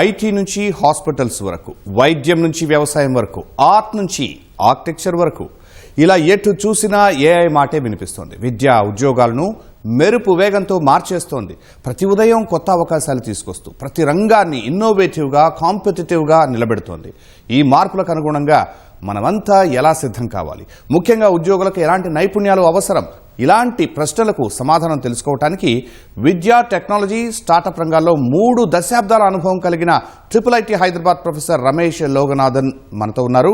IT నుంచి hospitals వరకు, వైద్యం నుంచి వ్యవసాయం వరకు, ఆర్ట్ నుంచి ఆర్కిటెక్చర్ వరకు, ఇలా ఎటు చూసినా ఏఐ మాటే వినిపిస్తోంది. విద్యా ఉద్యోగాలను మెరుపు వేగంతో మార్చేస్తోంది. ప్రతి ఉదయం కొత్త అవకాశాలు తీసుకొస్తూ ప్రతి రంగాన్ని ఇన్నోవేటివ్గా, కాంపిటేటివ్గా నిలబెడుతోంది. ఈ మార్పులకు అనుగుణంగా మనమంతా ఎలా సిద్ధం కావాలి? ముఖ్యంగా ఉద్యోగులకు ఎలాంటి నైపుణ్యాలు అవసరం? ఇలాంటి ప్రశ్నలకు సమాధానం తెలుసుకోవడానికి విద్యా, టెక్నాలజీ, స్టార్టప్ రంగాల్లో 3 దశాబ్దాల అనుభవం కలిగిన IIIT హైదరాబాద్ ప్రొఫెసర్ రమేష్ లోగనాథన్ మనతో ఉన్నారు.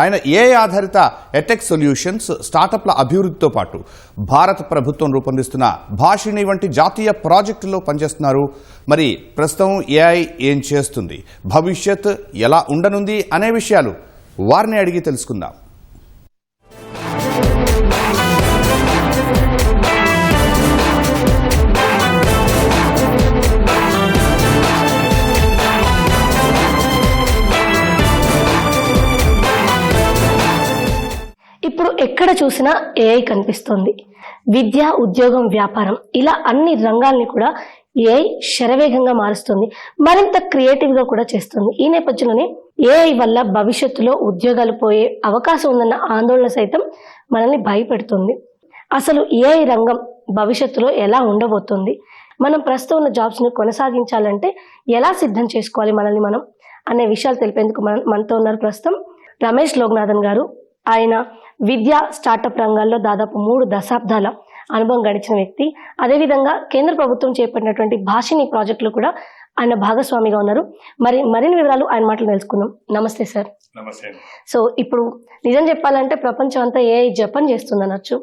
ఆయన ఏఐ ఆధారిత ఎటెక్ సొల్యూషన్స్, స్టార్టప్ల అభివృద్ధితో పాటు భారత ప్రభుత్వం రూపొందిస్తున్న భాషిణి వంటి జాతీయ ప్రాజెక్టుల్లో పనిచేస్తున్నారు. మరి ప్రస్తుతం ఏఐ ఏం చేస్తుంది, భవిష్యత్ ఎలా ఉండనుంది అనే విషయాలు వారిని అడిగి తెలుసుకుందాం. ఇప్పుడు ఎక్కడ చూసినా ఏఐ కనిపిస్తోంది. విద్య, ఉద్యోగం, వ్యాపారం, ఇలా అన్ని రంగాల్ని కూడా ఏఐ శరవేగంగా మారుస్తుంది, మరింత క్రియేటివ్గా కూడా చేస్తుంది. ఈ నేపథ్యంలోనే ఏఐ వల్ల భవిష్యత్తులో ఉద్యోగాలు పోయే అవకాశం ఉందన్న ఆందోళన సైతం మనల్ని భయపెడుతుంది. అసలు ఏఐ రంగం భవిష్యత్తులో ఎలా ఉండబోతుంది, మనం ప్రస్తుతం ఉన్న జాబ్స్ని కొనసాగించాలంటే ఎలా సిద్ధం చేసుకోవాలి మనల్ని మనం అనే విషయాలు తెలిపేందుకు మనతో ఉన్నారు ప్రస్తుతం రమేష్ లోగనాథన్ గారు. ఆయన విద్యా, స్టార్టప్ రంగాల్లో దాదాపు 3 దశాబ్దాల అనుభవం గడిచిన వ్యక్తి. అదేవిధంగా కేంద్ర ప్రభుత్వం చేపట్టినటువంటి భాషిణి ప్రాజెక్టులు కూడా ఆయన భాగస్వామిగా ఉన్నారు. మరిన్ని వివరాలు ఆయన మాటలు తెలుసుకుందాం. నమస్తే సార్. నమస్తే. సో ఇప్పుడు నిజం చెప్పాలంటే ప్రపంచం అంతా ఏఐ జపం చేస్తుంది అనొచ్చు.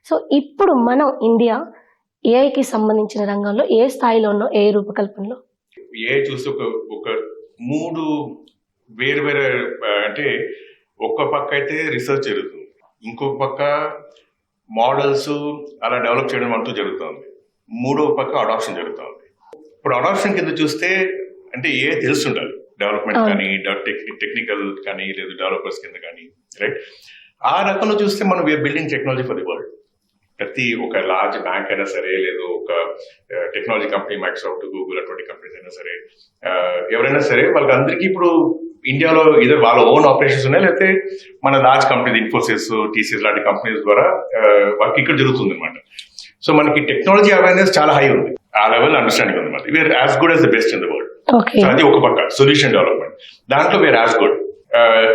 సో ఇప్పుడు మనం ఇండియా ఏఐకి సంబంధించిన రంగంలో ఏ స్థాయిలో ఉన్నో, ఏ రూపకల్పనలో? ఏఐ చూస్తే ఒక 3 వేరు అంటే ఒక్క పక్క అయితే రీసెర్చ్ జరుగుతుంది, ఇంకొక పక్క మోడల్స్ అలా డెవలప్ చేయడం అంటూ జరుగుతుంది, మూడో పక్క అడాప్షన్ జరుగుతుంది. ఇప్పుడు అడాప్షన్ కింద చూస్తే అంటే ఏ తెలుసుండాలి, డెవలప్మెంట్ కానీ, టెక్నికల్ కానీ, లేదు డెవలపర్స్ కింద కానీ, రైట్? ఆ రకంలో చూస్తే మనం we're building technology for the world. ప్రతి ఒక లార్జ్ బ్యాంక్ అయినా సరే, లేదు ఒక టెక్నాలజీ కంపెనీ, మైక్రోసాఫ్ట్, గూగుల్ అటువంటి కంపెనీస్ అయినా సరే, ఎవరైనా సరే, వాళ్ళందరికీ ఇప్పుడు ఇండియాలో ఇదే వాళ్ళ ఓన్ ఆపరేషన్స్ ఉన్నాయి, లేకపోతే మన లార్జ్ కంపెనీస్, ఇన్ఫోసిస్, టీసీఎస్ లాంటి కంపెనీస్ ద్వారా వర్క్ ఇక్కడ జరుగుతుంది అనమాట. సో మనకి టెక్నాలజీ అవేర్నెస్ చాలా హై ఉంది, ఆ లెవెల్ అండర్స్టాండింగ్ ఉంది అనమాట. We're as good as the best in the world. So అది ఒక పక్క సొల్యూషన్ డెవలప్మెంట్, దాంట్లో వీఆర్ యాజ్ గుడ్.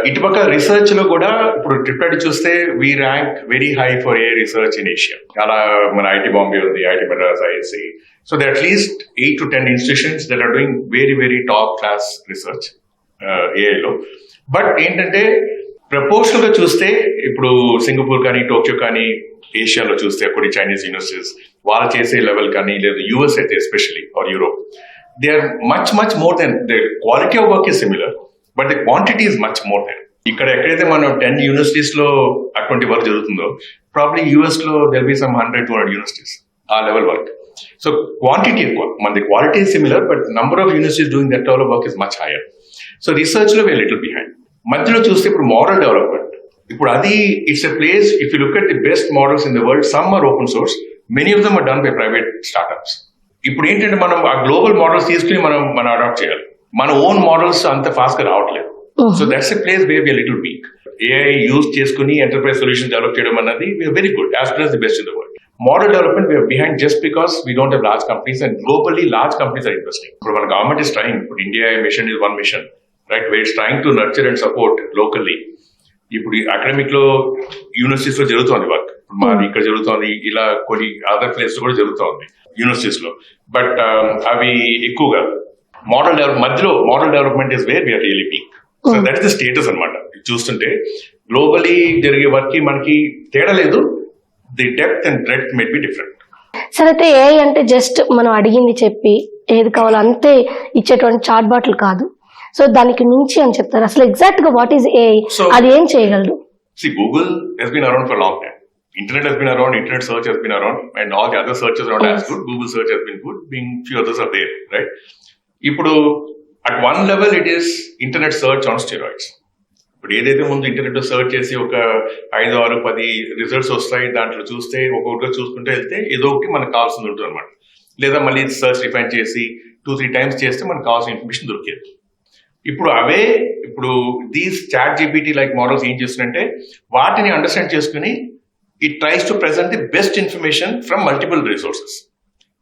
ఇటుపక్క రీసెర్చ్ లో కూడా ఇప్పుడు IIIT చూస్తే we rank very high for a research in Asia. అలా మన ఐటీ బాంబే ఉంది, IIT Madras, IISc. So they at least 8 to 10 institutions that are doing very top class research ఏఐలో. బట్ ఏంటంటే ప్రపోర్షనల్ గా చూస్తే ఇప్పుడు సింగపూర్ కానీ, టోక్యో కానీ, ఏషియాలో చూస్తే కొన్ని చైనీస్ యూనివర్సిటీస్ వాళ్ళు చేసే లెవెల్ కానీ, లేదా యూఎస్ అయితే especially or Europe, they are much more than. The quality of work is similar, but the quantity is much more than. ఇక్కడ ఎక్కడైతే మనం 10 యూనివర్సిటీస్ లో అటువంటి వర్క్ జరుగుతుందో, ప్రాబ్లీ యూఎస్ లో దెర్ బి సమ్ 100-200 యూనివర్సిటీస్ ఆ లెవెల్ వర్క్. సో క్వాంటిటీ ఎక్కువ, మనది quality is similar, but number of universities doing that level of work is much higher. So research లో వీఆర్ లిటిల్ బిహైండ్. మధ్యలో చూస్తే ఇప్పుడు model development, ఇప్పుడు అది it's a place. If you look at the best models in the world, some are open source, many of them are done by private startups. ఇప్పుడు ఏంటంటే మనం ఆ గ్లోబల్ మోడల్స్ తీసుకుని మనం అడాప్ట్ చేయాలి. మన ఓన్ మోడల్స్ అంత ఫాస్ట్ గా రావట్లేదు. So that's a place where we are little weak. AI use చేసుకుని ఎంటర్ప్రైజ్ సొల్యూషన్ డెవలప్ చేయడం అన్నది we're very good, as good as the best in the world. Model development, we are behind just because we don't have large companies, and globally large companies are investing. So our government is trying, but India mission is one mission, right? Where it's trying to nurture and support locally. ఇప్పుడు academic లో universities లో జరుగుతుంది work, మాది ఇక్కడ జరుగుతుంది, ఇలా కొన్ని other places కూడా జరుగుతుంది యూనివర్సిటీస్ లో. బట్ అవి ఎక్కువగా మధ్యలో model development is where we're really weak. So that is the status అనమాట. చూస్తుంటే గ్లోబలీ జరిగే వర్క్ కి మనకి తేడా లేదు, the depth and breadth may be different. సరే, అయితే ఏఐ అంటే జస్ట్ మనం అడిగింది చెప్పి ఏది కావాలో అంతే ఇచ్చేటువంటి చాట్ బాట్లు కాదు. సో దానికి మించి అని చెప్తారు. అసలు ఎగ్జాక్ట్ గా వాట్ ఈస్ ఏఐ, అది ఏం చేయగలదు? See, Google has been around for a long time. Internet has been around, internet search has been around, and all the other searches are not as good. Google search has been good, being few others are there, right? ఇప్పుడు at one level it is internet search on steroids. ఇప్పుడు ఏదైతే ముందు internet లో search చేసి ఒక 5, 6, 10 results వస్తాయి, దాంట్లో చూస్తే ఒక్కొక్కటిగా చూసుకుంటూ వెళ్తే ఏదో ఒకటి మనకు కావాల్సింది ఉంటుంది అనమాట. లేదా మళ్ళీ సర్చ్ రిఫైన్ చేసి 2-3 టైమ్స్ చేస్తే మనకు కావాల్సిన ఇన్ఫర్మేషన్ దొరికేది. ఇప్పుడు these chat GPT like models ఏం చేస్తుందంటే వాటిని అండర్స్టాండ్ చేసుకుని it tries to present the best information from multiple resources.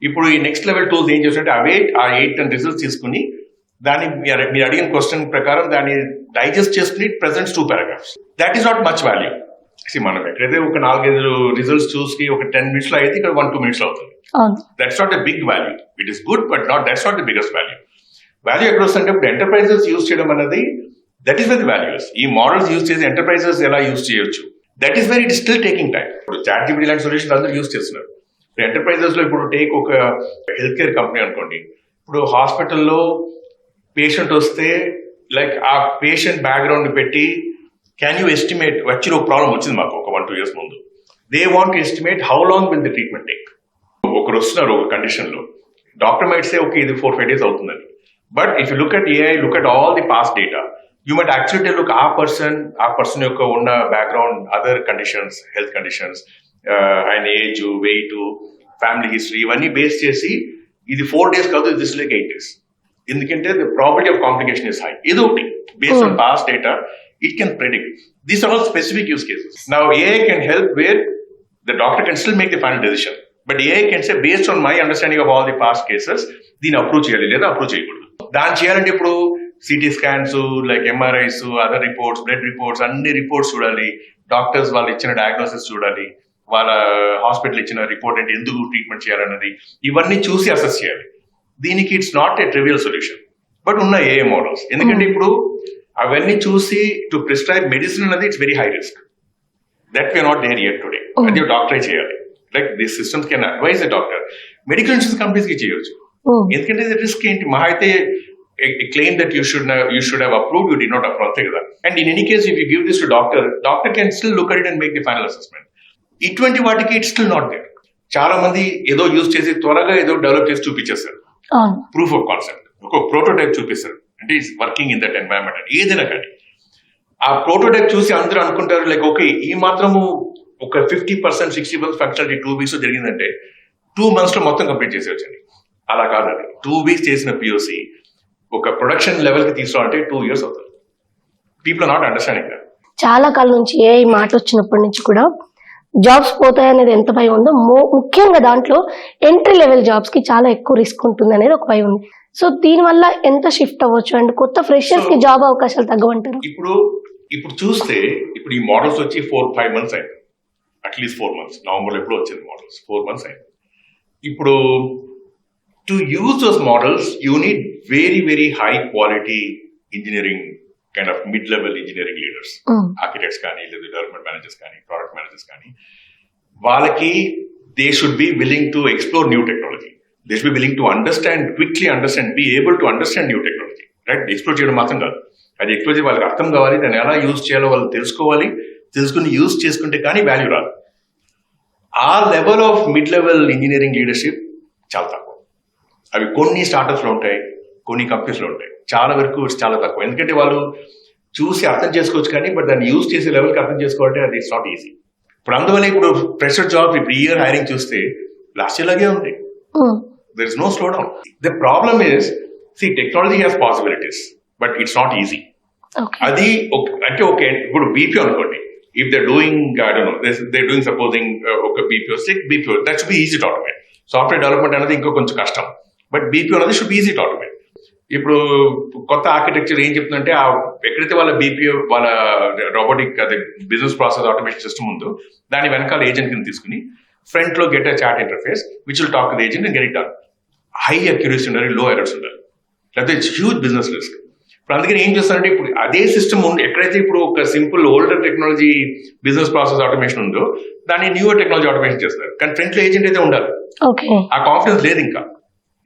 ఇప్పుడు ఈ నెక్స్ట్ లెవెల్ టూల్స్ ఏం చేస్తుంటే ఆ 8-10 రిజల్ట్స్ తీసుకుని దాన్ని మీరు అడిగిన క్వశ్చన్ ప్రకారం దాన్ని డైజెస్ట్ చేసుకుని presents 2 paragraphs. That is not much value. మనం ఎక్కడైతే ఒక 4-5 రిజల్ట్స్ చూసి ఒక 10 minutes లో అయితే ఇక్కడ 1-2 minutes లో అవుతుంది. That's not a big value. It is good but that's not the biggest value. Value ఎక్కడ వస్తుంటే ఇప్పుడు ఎంటర్ప్రైజెస్ యూజ్ చేయడం అనేది దట్ ఈస్ వెరీ వాల్యూస్. ఈ మోడల్స్ యూజ్ చేసి ఎంటర్ప్రైజెస్ ఎలా యూజ్ చేయొచ్చు, that is very it still taking time. ఇప్పుడు చాట్ జీపీటీ లాంటి సొల్యూషన్స్ అందరూ యూజ్ చేస్తున్నారు. ఎంటర్ప్రైజెస్ లో ఇప్పుడు టేక్ ఒక హెల్త్ కేర్ కంపెనీ అనుకోండి. ఇప్పుడు హాస్పిటల్లో పేషెంట్ వస్తే లైక్ ఆ పేషెంట్ బ్యాక్గ్రౌండ్ పెట్టి క్యాన్ యూ ఎస్టిమేట్ వచ్చిన ఒక ప్రాబ్లం వచ్చింది మాకు ఒక 1-2 years ముందు. They want to estimate how long will the treatment take. ఒకరు వస్తున్నారు ఒక కండిషన్ లో, డాక్టర్ మైట్ సే ఓకే ఇది 4-5 days అవుతుందని. But if you look at AI, look at all the past data, you might actually look ఆ person యొక్క ఉన్న background, other conditions, health conditions, ఆయన ఏజ్, వెయిట్, ఫ్యామిలీ హిస్టరీ ఇవన్నీ base చేసి ఇది 4 days కాదు, ఇది లైక్ 8 days. ఎందుకంటే the probability of complication is high. ఇది ఒకటి based on past data it can predict. These are all specific use cases. Now AI can help where the doctor can still make the final decision, but AI can say based on my understanding of all the past cases దీన్ని approve చేయాలి లేదా approve చేయకూడదు. దాన్ని చేయాలంటే ఇప్పుడు CT scans, like MRIs, other reports, blood reports, అన్ని reports చూడాలి. Doctors వాళ్ళు ఇచ్చిన డయాగ్నోసిస్ చూడాలి, వాళ్ళ హాస్పిటల్ ఇచ్చిన రిపోర్ట్ అంటే ఎందుకు ట్రీట్మెంట్ చేయాలన్నది ఇవన్నీ చూసి అసెస్ చేయాలి. దీనికి it's not a trivial solution. But ఉన్న ఏఐ మోడల్స్ ఎందుకంటే ఇప్పుడు అవన్నీ చూసి టు ప్రిస్క్రైబ్ మెడిసిన్ అనేది it's very high risk. That we're not there yet today. అది డాక్టరే చేయాలి. Like this systems can advise the doctor. Medical insurance companies కి చేయొచ్చు. ఎందుకంటే రిస్క్ ఏంటి, మహా అయితే claim that you should have approved, you'd not approve, అంతే కదా. And in any case if you give this to doctor can still look at it and make the final assessment. ఇటువంటి వాటికి it's still not there. చాలా మంది ఏదో use చేసి త్వరగా ఏదో డెవలప్ చేసి చూపించేస్తారు, ప్రూఫ్ ఆఫ్ కాన్సెప్ట్, ఒక ప్రోటోటైప్ చూపిస్తారు, అంటే it's working in that environment అని. ఏదైనా కానీ ఆ ప్రోటోటైప్ చూసి అందరూ అనుకుంటారు లైక్ ఓకే ఈ మాత్రము ఒక 50%, 60% ఫంక్షనాలిటీ 2 weeks జరిగిందంటే 2 months లో మొత్తం కంప్లీట్ చేసేవచ్చండి. అలా కాదండి. 2 weeks చేసిన పిఓసి ఒక ప్రొడక్షన్ లెవెల్ కి తీసుకోవాలంటే 2 years అవుతుంది. People are not understanding that. చాలా కాలం నుంచి ఏ మాట వచ్చినప్పటి నుంచి కూడా జాబ్స్ పోతాయనేది ఎంత భయం ఉందో, ముఖ్యంగా దాంట్లో ఎంట్రీ లెవెల్ జాబ్స్ కి చాలా ఎక్కువ రిస్క్ ఉంటుంది అనేది ఒక భయం ఉంది. సో దీని వల్ల ఎంత షిఫ్ట్ అవ్వచ్చు అండ్ కొత్త ఫ్రెషర్స్ కి జాబ్ అవకాశాలు తగ్గవంటారు? ఇప్పుడు చూస్తే ఇప్పుడు ఈ మోడల్స్ వచ్చి 4-5 months అయింది, అట్లీస్ట్ 4 months. నవంబర్లో ఎప్పుడు వచ్చింది మోడల్స్, 4 months అయింది. ఇప్పుడు to use those models you need very very high quality engineering kind of mid level engineering leaders, architects కానీ లేదా డెవలప్మెంట్ మేనేజర్స్ కానీ ప్రోడక్ట్ మేనేజర్స్ కానీ. వాళ్ళకి they should be willing to explore new technology. They should be willing to quickly understand, be able to understand new technology, right? Explore చేయడం మాత్రం కాదు, అది explore చేసి వాళ్ళకి అర్థం కావాలి, దాన్ని ఎలా యూజ్ చేయాలో వాళ్ళు తెలుసుకోవాలి, తెలుసుకుని యూజ్ చేసుకుంటే కానీ వాల్యూ రాదు. ఆ level of mid level engineering leadership చాలా తక్కువ. అవి కొన్ని స్టార్టప్స్ లో ఉంటాయి, కొన్ని కంపెనీస్ లో ఉంటాయి, చాలా వరకు చాలా తక్కువ. ఎందుకంటే వాళ్ళు చూసి అర్థం చేసుకోవచ్చు కానీ బట్ దాన్ని యూజ్ చేసే లెవెల్కి అర్థం చేసుకోవాలంటే అది ఇట్స్ నాట్ ఈజీ. ఇప్పుడు అందువల్ల ఇప్పుడు ఫ్రెషర్ జాబ్ ఇప్పుడు ఇయర్ హైరింగ్ చూస్తే లాస్ట్ ఇయర్ లాగే ఉంది. There is no slowdown. The problem is, see, technology has possibilities, but it's not easy. Adi ante okay, good BPO anukondi. If they're doing, I don't know, they're doing supposing okay BPO, sick BPO, that should be easy to automate. Software development anadi inko konచెం కష్టం, but BPO anadi should be easy to automate. ఇప్పుడు కొత్త architecture ఏం చెప్తుందంటే ఎక్కడైతే వాళ్ళ BPO వాళ్ళ robotic అదే business process automation system ఉందో దాని వెనకాల ఏజెంట్ కింద తీసుకుని ఫ్రంట్ లో get a chat interface which will talk to the agent and get it done. High accuracy ఉండాలి, లో ఎర్రర్స్ ఉండాలి, లేకపోతే ఇట్స్ హ్యూజ్ బిజినెస్ రిస్క్. ఇప్పుడు అందుకని ఏం చేస్తారంటే ఇప్పుడు అదే సిస్టమ్ ఉంది, ఎక్కడైతే ఇప్పుడు ఒక simple older technology business process automation ఉందో దాన్ని న్యూవర్ టెక్నాలజీ ఆటోమేషన్ చేస్తారు. కానీ ఫ్రంట్ లో ఏజెంట్ అయితే ఉండాలి. ఆ కాన్ఫిడెన్స్ లేదు ఇంకా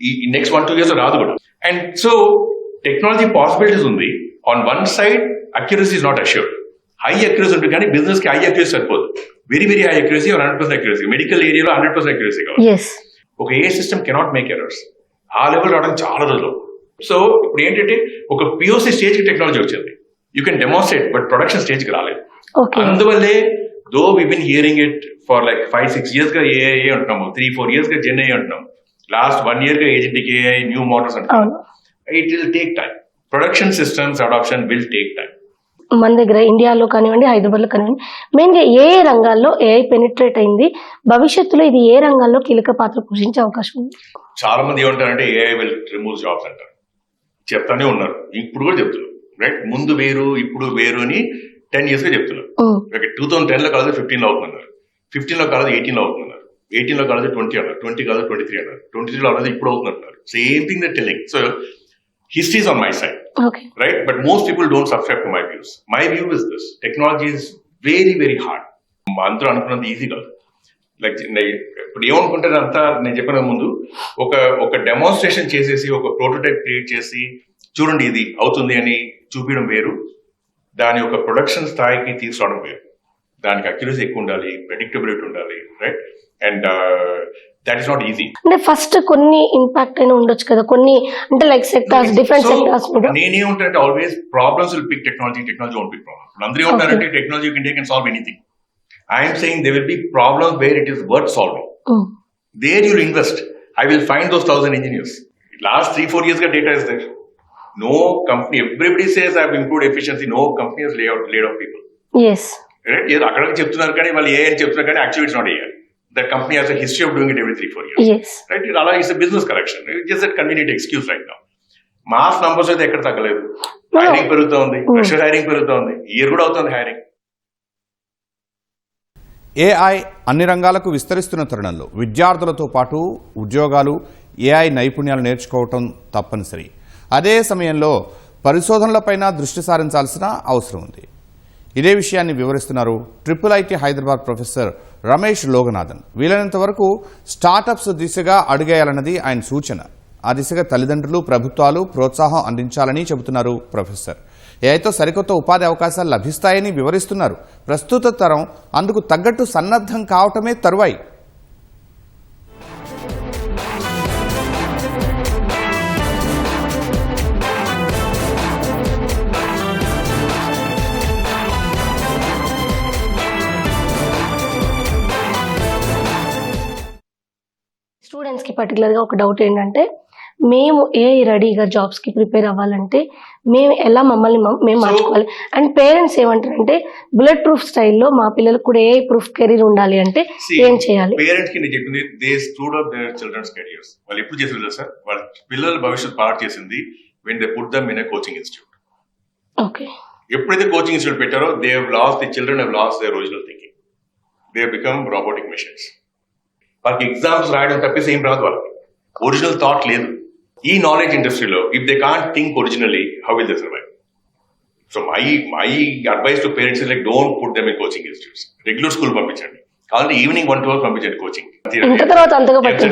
ఈ నెక్స్ట్ 1-2 years రాదు కూడా. అండ్ సో టెక్నాలజీ పాసిబిలిటీస్ ఉంది. On one side accuracy is not assured. High accuracy ఉంటుంది కానీ బిజినెస్ కి హై అక్యురసీ సరిపోదు. Very very high accuracy, 100% accuracy. Medical ఏరియాలో 100% అక్యురసీ కావాలి. ఒక ఏ సిస్టమ్ కెనాట్ మేక్ ఎర్రర్స్. ఆ లెవెల్ రావడం చాలా రోజులు. సో ఇప్పుడు ఏంటంటే ఒక పిఓసి స్టేజ్ కి టెక్నాలజీ వచ్చింది, you can demonstrate, but production stage కి రాలేదు. అందువల్లే దో we been hearing it for like 5-6 years గా ఏఐ అంటున్నాము, 3-4 years గా జెన్ AI అంటున్నాము. లాస్ట్ 1 year గా ఏజెంటిక్ ఏఐ న్యూ మోడల్స్ అంటే అవును. It will take time. Production systems adoption will take time. మన దగ్గర ఇండియాలో కానివ్వండి, హైదరాబాద్ లో కానివ్వండి, మెయిన్ గా ఏ రంగాల్లో ఏఐ పెనిట్రేట్ అయింది, భవిష్యత్తులో ఇది ఏ రంగాల్లో కీలక పాత్ర పోషించే అవకాశం ఉంది? చాలా మంది ఏమంటారంటే ఏఐ విల్ రిమూవ్ జాబ్స్ అంటారు. చెప్తానే ఉన్నారు, ఇప్పుడు కూడా చెప్తున్నారు. రైట్, ముందు వేరు ఇప్పుడు వేరు అని 10 years గా చెప్తున్నారు. 2010 లో కాదు 15 లో అవుతున్నారు, 15 లో కాదు 18 లో అవుతున్నారు, 18 లో కాదు 20 అన్నారు, 20 కాదు 23 అన్నారు, 23 లో కాదు ఇప్పుడు అవుతున్నారు. Same thing that telling. So history is on my side. Okay. Right? But most people don't subscribe to my views. My view is this: technology is very, very hard. అందరూ అనుకున్నంత ఈజీ కాదు. లైక్ ఇప్పుడు ఏమనుకుంటారు అంతా, నేను చెప్పిన ముందు ఒక డెమాన్స్ట్రేషన్ చేసేసి ఒక ప్రోటోటైప్ క్రియేట్ చేసి చూడండి ఇది అవుతుంది అని చూపించడం వేరు, దాని ఒక ప్రొడక్షన్ స్థాయికి తీసుకురావడం వేరు. దానికి అక్యురసీ ఎక్కువ ఉండాలి, ప్రెడిక్టబిలిటీ ఉండాలి. Right? And that is not easy. అంటే ఫస్ట్ కొన్ని ఇంపాక్ట్ అయినా ఉండొచ్చు కదా, కొన్ని అంటే లైక్ సెక్టార్స్, డిఫరెంట్ సెక్టార్స్ కూడా. నేనేమంటానంటే always problems will pick technology won't pick problem. అందరూ ఏమంటారంటే technology can solve anything. I'm saying they will be problems where it is worth solving. There you will invest. I will find those 1000 engineers. Last 3-4 years ka data is there. No company, everybody says I have improved efficiency. No company has laid off people. Yes. Right? అక్కడ చెప్తున్నారు కానీ వాళ్ళు ఏ అని చెప్తున్నారు కానీ actually it's not A. That company has a history of doing it every 3-4 years. Yes. Right? It's a business correction. It's just a convenient excuse right now. Mass numbers అయితే ఎక్కడ తగ్గలేదు. హైరింగ్ పెరుగుతూ ఉంది, ఫ్రెషర్ హైరింగ్ పెరుగుతూ ఉంది, year కూడా అవుతుంది hiring. AI అన్ని రంగాలకు విస్తరిస్తున్న తరుణంలో విద్యార్థులతో పాటు ఉద్యోగాలు ఏఐ నైపుణ్యాలు నేర్చుకోవటం తప్పనిసరి. అదే సమయంలో పరిశోధనలపైన దృష్టి సారించాల్సిన అవసరం ఉంది. ఇదే విషయాన్ని వివరిస్తున్నారు IIIT హైదరాబాద్ ప్రొఫెసర్ రమేష్ లోగనాథన్. వీలైనంత వరకు స్టార్టప్స్ దిశగా అడుగేయాలన్నది ఆయన సూచన. ఆ దిశగా తల్లిదండ్రులు, ప్రభుత్వాలు ప్రోత్సాహం అందించాలని చెబుతున్నారు ప్రొఫెసర్. ఏఐతో సరికొత్త ఉపాధి అవకాశాలు లభిస్తాయని వివరిస్తున్నారు. ప్రస్తుత తరం అందుకు తగ్గట్టు సన్నద్ధం కావటమే తరువాయి. స్టూడెంట్స్కి పర్టికులర్గా ఒక డౌట్ ఏంటంటే, మేము రెడీగా జాబ్స్కి ప్రిపేర్ అవ్వాలంటే మేము ఎలా మేము మార్చుకోవాలి? అండ్ పేరెంట్స్ ఏమంటారంటే బుల్లెట్ ప్రూఫ్ స్టైల్లో మా పిల్లలకు కూడా ఏఐ ప్రూఫ్ కెరీర్ ఉండాలి అంటే ఏం చేయాలి? పేరెంట్స్ కి నేను చెప్పింది, they stood up their children's careers. వాళ్ళు ఎప్పుడు చేసేది సార్, వాళ్ళ పిల్లల భవిష్యత్తు పాడు చేసింది when they put them in a coaching institute. Okay. ఎప్పుడైతే కోచింగ్ ఇన్స్టిట్యూట్ పెట్టారో they have lost, the children have lost their original thinking. They have become robotic machines. వాళ్ళకి ఎగ్జామ్స్ రాయడం తప్పేసి ఏం రాదు, వాళ్ళకి ఒరిజినల్ థాట్ లేదు. ఈ నాలెడ్జ్ ఇండస్ట్రీలో if they can't think originally, how will they survive? So my advice to parents is like, don't put them in coaching institutes. Regular school పంపించండి, కావాలి ఈవినింగ్ 1 to 12 పంపించండి కోచింగ్.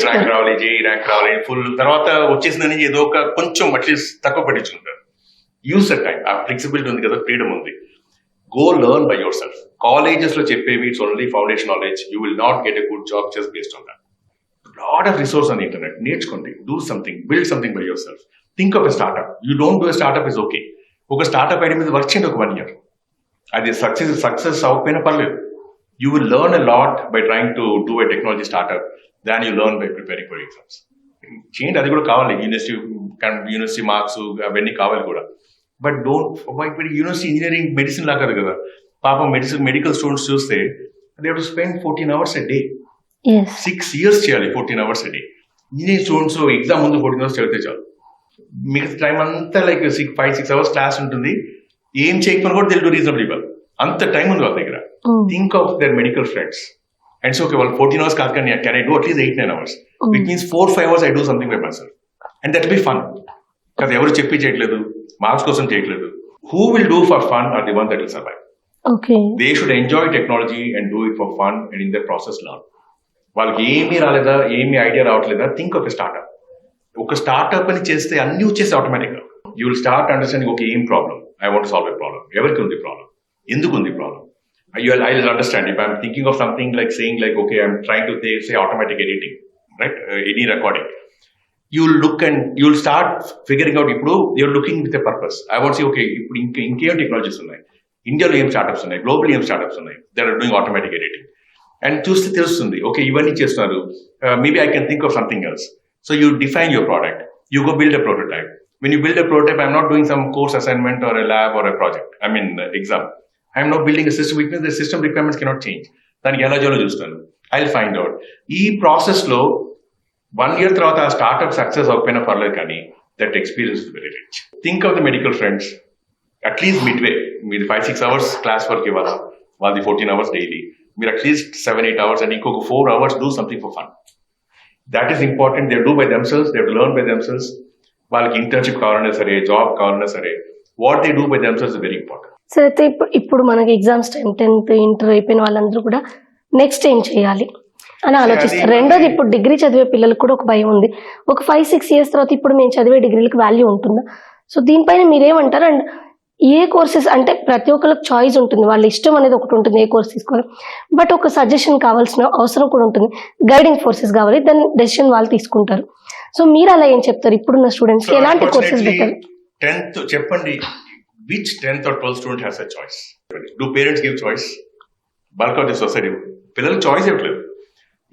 ర్యాంక్ రావాలి, JEE rank రావాలి, full తర్వాత వచ్చేసిందని ఏదో ఒక కొంచెం అట్లీస్ట్ తక్కువ పట్టించుకుంటారు. Use the time. ఆ ఫ్లెక్సిబిలిటీ ఉంది కదా, ఫ్రీడమ్ ఉంది. Go learn by yourself. Colleges lo cheppevi it's only foundation knowledge. You will not get a good job just based on that. Lot of resource on the internet. Neerchukondi, do something, build something by yourself. Think of a startup. You don't do a startup is okay. Oka startup idea మీద work చేయండి ఒక 1 year. అది success అవ్వకపోయినా పర్లేదు. You will learn a lot by trying to do a technology startup than you learn by preparing for exams. చేయండి, అది కూడా కావాలి. యూనివర్సిటీ మార్క్స్ అవన్నీ కావాలి కూడా. But don't university engineering medicine law కాదు కదా. పాపం మెడికల్ స్టూడెంట్స్ చూస్తే they have to spend 14 hours a day. 6 years చేయాలి 14 hours a day. Engineering students exam ముందు 14 hours చదివితే చాలు. మిగతా టైం అంతా లైక్ 5-6 hours క్లాస్ ఉంటుంది. ఏం చేయకపోయినా కూడా they will do reasonable well. అంత టైం ఉంది వాళ్ళ దగ్గర. Think of their medical friends and so okay, వాళ్ళు 14 hours కాదు కానీ can I do at least 8-9 hours, which means 4-5 hours I do something by my self and that be fun. కదా ఎవరు చెప్పి చేయట్లేదు, మార్క్స్ కోసం చేయట్లేదు. Who will do for fun are the one that will survive. Okay. They should enjoy technology and do it for fun and in the process learn. వాళ్ళకి ఏమీ రాలేదా, ఏమీ ఐడియా రావట్లేదా, థింక్ ఆఫ్ ఎ స్టార్ట్అప్. ఒక startup అని చేస్తే అన్ని వచ్చేసి ఆటోమేటిక్గా. You will start understanding, okay ఏం problem, I want solve a problem, ఎవరికి ఉంది ప్రాబ్లం, ఎందుకు ఉంది problem. I will understand if I'm thinking of something like saying like, okay, I'm trying to say automatic editing, right? Any recording. You'll look and you'll start figuring out, ఇప్పుడు you're looking with a purpose. I want to say, okay, ఇప్పుడు ఇంకేం technologies ఉన్నాయి, ఇండియాలో ఏం startups ఉన్నాయి, global ఏం startups ఉన్నాయి, they are doing automatic editing. And చూస్తే తెలుస్తుంది, ఓకే ఇవన్నీ చేస్తున్నారు, maybe I can think of something else. So you define your product. You go build a prototype. When you build a prototype, I'm not doing some course assignment or a lab or a project. Exam. I'm not building a system, which means the system requirements cannot change. దానికి ఎలా చేయాలో చూస్తాను. I'll find out. ఈ process లో 1 year తర్వాత ఆ startup success అవ్వకపోయినా పర్లేదు కానీ that experience is very rich. Think of the medical friends. At least midway మీది 5-6 hours క్లాస్ వర్క్ ఇవ్వాలి, వాళ్ళది 14 hours డైలీ. మీరు అట్లీస్ట్ 7-8 hours and ఇంకొక 4 hours do something for fun. That is important. They do by themselves. They have to learn by themselves. వాళ్ళకి internship కావాలన్నా సరే, job కావాలన్నా సరే, what they do by themselves is very important. సరే, అయితే ఇప్పుడు మనకి ఎగ్జామ్స్ 10th ఇంటర్ అయిపోయిన వాళ్ళందరూ కూడా నెక్స్ట్ ఏం చేయాలి అని ఆలోచిస్తారు. రెండోది, ఇప్పుడు డిగ్రీ చదివే పిల్లలకు కూడా ఒక భయం ఉంది. ఒక 5-6 years తర్వాత ఇప్పుడు మేము చదివే డిగ్రీలకు వాల్యూ ఉంటుందా? సో దీనిపైన మీరేమంటారు? అండ్ ఏ కోర్సెస్ అంటే ప్రతి ఒక్కరికి చాయిస్ ఉంటుంది, వాళ్ళ ఇష్టం అనేది ఒకటి ఉంటుంది ఏ కోర్స్ తీసుకోవాలి. బట్ ఒక సజెషన్ కావాల్సిన అవసరం కూడా ఉంటుంది, గైడింగ్ ఫోర్సెస్ కావాలి, దాని డెసిషన్ వాళ్ళు తీసుకుంటారు. సో మీరు అలా ఏం చెప్తారు ఇప్పుడున్న స్టూడెంట్స్ కి? ఎలాంటి కోర్సెస్ బెటర్? 10th చెప్పండి, which 10th or 12th student has a choice? Do parents give choice? Bulk of the society పిల్లలు చాయిస్ ఇవ్వట్లేదు.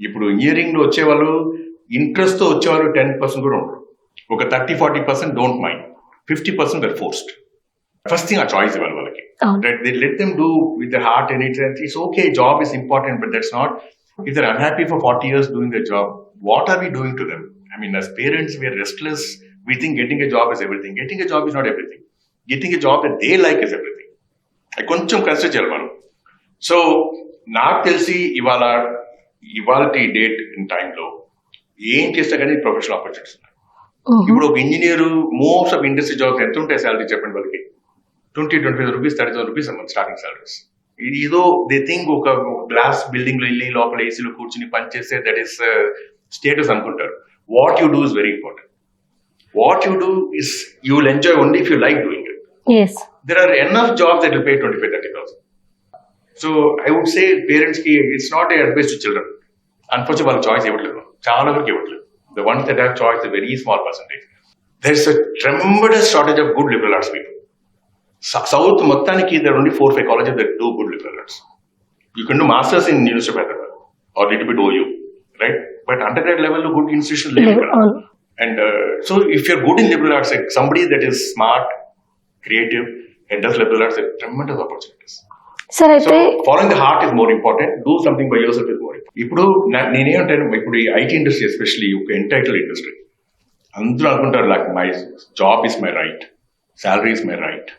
ఇప్పుడు ఇంజనీరింగ్ లో వచ్చే వాళ్ళు ఇంట్రెస్ట్ తో వచ్చేవాళ్ళు 10% కూడా ఉండరు. ఒక 30-40% don't mind, 50% they're forced. First thing, a choice ఇవ్వాలి వాళ్ళకి. Right? They let them do with their heart and it's okay, job is important, but that's not. If they're unhappy for 40 years doing their job, what are we doing to them? I mean, as parents, we are restless. We think getting a job is everything. Getting a job is not everything. Getting a job that they like is everything. I కొంచెం consider చేయాలి మనం. So నాకు తెలిసి ఇవాల్టి date in టైంలో ఏం చేస్తా కానీ ప్రొఫెషనల్ ఆపర్చునిటీస్ ఉన్నాయి. ఇప్పుడు ఒక engineer, most of industry jobs ఎంత ఉంటాయి సాలరీ చెప్పండి వాళ్ళకి? 20-25 rupees, 30,000 rupees a month starting salaries. ఇది ఏదో దే థింక్ ఒక గ్లాస్ బిల్డింగ్ లో వెళ్ళి లోపల ఏసీలో కూర్చుని పనిచేస్తే దట్ ఈస్ స్టేటస్ అనుకుంటారు. What you do is very important. What you do is you will enjoy only if you like doing it. Yes. There are enough jobs that will pay 25,000-30,000. So I would say parents ki it's not a advice to children. Unfortunately, వాళ్ళ choice ఇవ్వట్లేదు. చాలా వరకు ఇవ్వట్లేదు. The ones that have choice, a very small percentage. There is a tremendous shortage of good liberal arts people. South మొత్తానికి there are only 4-5 colleges that do good liberal arts. You can do masters in University of Hyderabad or little bit OU, right? But undergrad level good institution level. And so if you're good in liberal arts, like somebody that is smart, creative, and does liberal arts, there are tremendous opportunities. Sir, so following the heart is more important. Do something by yourself is more important. ఇప్పుడు నేనేమంటాను, ఇప్పుడు ఈ IT industry especially ఒక entitle industry, అందరూ అనుకుంటారు like my job is my right, salary is my right,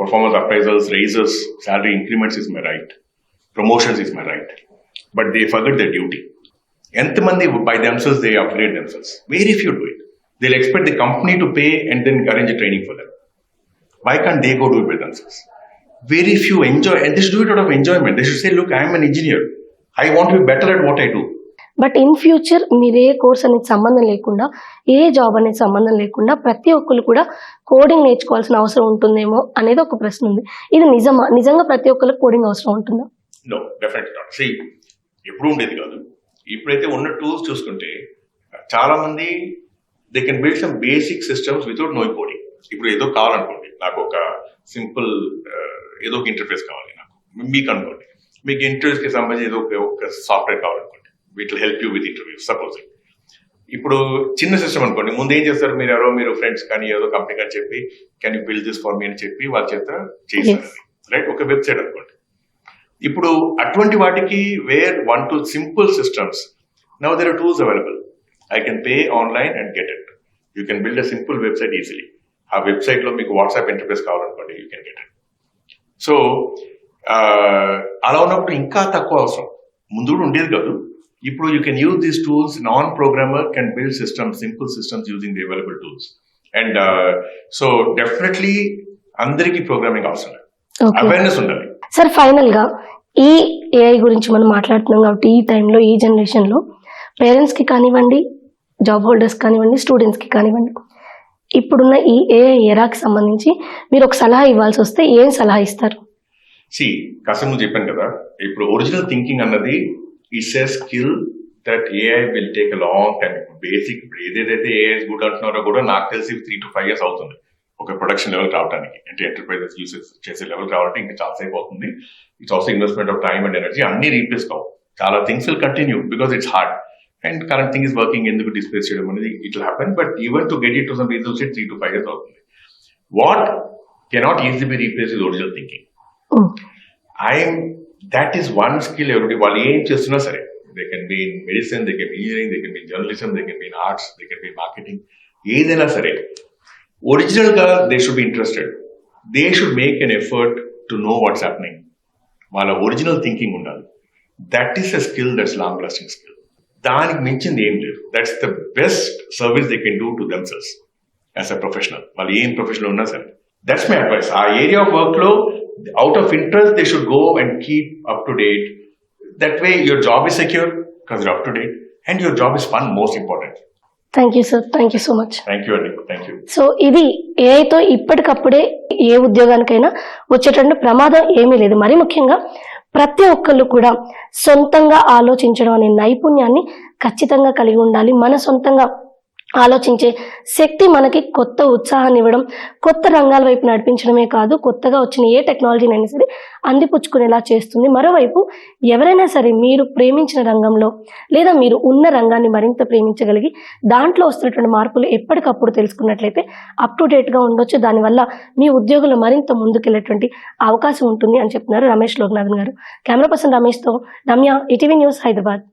performance appraisals, raises, salary increments is my right, promotions is my right. But they forget their duty. ఎంతమంది by themselves they upgrade themselves? Very few do it. They'll expect the company to pay and then arrange a training for them. Why can't they go do it by themselves? Very few enjoy, and they should do it out of enjoyment. They should say, look, I am an engineer. I want to be better at what I do. But in future మీరు ఏ course అనేది సంబంధం లేకుండా, ఏ job అనేది సంబంధం లేకుండా ప్రతి ఒక్కరు కూడా కోడింగ్ నేర్చుకోవాల్సిన అవసరం ఉంటుందేమో అనేది ఒక ప్రశ్న ఉంది. ఇది నిజమా? నిజంగా ప్రతి ఒక్కరికి కోడింగ్ అవసరం ఉంటుందా? No, definitely not. See, ఎప్పుడు ఉండేది కాదు. ఇప్పుడైతే ఉన్న టూల్స్ చూసుకుంటే చాలా మంది they can build some basic systems without knowing coding. ఇప్పుడు ఏదో కావాలనుకోండి, నాకు ఒక సింపుల్ ఏదో ఒక ఇంటర్ఫేస్ కావాలి, నాకు మీకు అనుకోండి, మీకు ఇంటర్వ్యూస్ కి సంబంధించి ఏదో ఒక సాఫ్ట్వేర్ కావాలనుకోండి, it will help you with interviews. Supposing ఇప్పుడు చిన్న సిస్టమ్ అనుకోండి, ముందు ఏం చేస్తారు, మీరు ఫ్రెండ్స్ కానీ ఏదో కంపెనీ కానీ చెప్పి can you build this for me అని చెప్పి వాళ్ళ చేత చేస్తారు, రైట్? ఒక వెబ్సైట్ అనుకోండి. ఇప్పుడు అటువంటి వాటికి where 1-2 simple systems, now there are tools available. I can pay online and get it. You can build a simple website easily. ఆ వెబ్సైట్ లో మీకు వాట్సాప్ ఇంటర్ఫేస్ కావాలనుకోండి, you can get it. So అలా ఉన్నప్పుడు ఇంకా తక్కువ అవసరం, ముందు కూడా ఉండేది కాదు. ఇప్పుడు you can use these tools. Non programmer can build systems, simple systems using the available tools. And so definitely అందరికీ ప్రోగ్రామింగ్ అవసరం, అవేర్నెస్ ఉండాలి. సార్, ఫైనల్ గా ఈ ఏఐ గురించి మనం మాట్లాడుతున్నాం కాబట్టి ఈ టైంలో, ఈ జనరేషన్ లో పేరెంట్స్ కి కానివ్వండి, జాబ్ హోల్డర్స్ కానివ్వండి, స్టూడెంట్స్ కి కానివ్వండి, ఇప్పుడున్న ఈ ఏఐ ఎరాకి సంబంధించి మీరు ఒక సలహా ఇవ్వాల్సి వస్తే ఏం సలహా ఇస్తారు? కాస్త ముందు చెప్పాను కదా, ఇప్పుడు ఒరిజినల్ థింకింగ్ అన్నది it's a skill that AI will take a long time. Basic ఏదైతే ఏఐ గుడ్ అంటున్నారో కూడా నాకు తెలిసి 3 to 5 years అవుతుంది ఒక ప్రొడక్షన్ లెవెల్ రావడానికి, అంటే ఎంటర్ప్రైజెస్ యూసెస్ చేసే లెవెల్ రావాలంటే ఇంకా చాలా సేపు అవుతుంది. It's also investment of time and energy. అన్ని రీప్లేస్ కావు, చాలా things will continue because it's hard. And current thing is working, ఎందుకు డిస్ప్లేస్ చేయడం అనేది it will happen. But even to get it to some reasonable state 3 to 5 years అవుతుంది. What cannot easily B replace is original thinking. That is one skill ఎవరి వాళ్ళు ఏం చేస్తున్నా సరే, they can be in medicine, they can be engineering, they can be journalism, they can be in arts, they can be marketing, ఏదైనా సరే original గా they should be interested. They should make an effort to know what's happening. వాళ్ళ original thinking ఉండాలి. That is a skill, that's long lasting skill. దానికి మించింది ఏం లేదు. That's the best service they can do to themselves as a professional. వాళ్ళు ఏం professional ఉన్నా సరే, దట్స్ మై అడ్వైస్. ఆ ఏరియా ఆఫ్ వర్క్ లో out of interest they should go and keep up to date. That way your job is secure because you're up to date, and your job is fun, most important. Thank you sir, thank you so much. Thank you, Anil. Thank you. So ఇది ఏఐతో ఇప్పటికప్పుడే ఏ ఉద్యోగానికైనా వచ్చేటువంటి ప్రమాదం ఏమీ లేదు. మరి ముఖ్యంగా ప్రతి ఒక్కళ్ళు కూడా సొంతంగా ఆలోచించడం అనే నైపుణ్యాన్ని ఖచ్చితంగా కలిగి ఉండాలి. మన సొంతంగా ఆలోచించే శక్తి మనకి కొత్త ఉత్సాహాన్ని ఇవ్వడం, కొత్త రంగాల వైపు నడిపించడమే కాదు, కొత్తగా వచ్చిన ఏ టెక్నాలజీని అయినా సరే అందిపుచ్చుకునేలా చేస్తుంది. మరోవైపు ఎవరైనా సరే మీరు ప్రేమించిన రంగంలో లేదా మీరు ఉన్న రంగాన్ని మరింత ప్రేమించగలిగి దాంట్లో వస్తున్నటువంటి మార్పులు ఎప్పటికప్పుడు తెలుసుకున్నట్లయితే అప్ టు డేట్గా ఉండొచ్చు. దానివల్ల మీ ఉద్యోగులు మరింత ముందుకెళ్ళేటువంటి అవకాశం ఉంటుంది అని చెప్తున్నారు రమేష్ లోకనాథన్ గారు. కెమెరా పర్సన్ రమేష్తో రమ్య, ఈటీవీ న్యూస్, హైదరాబాద్.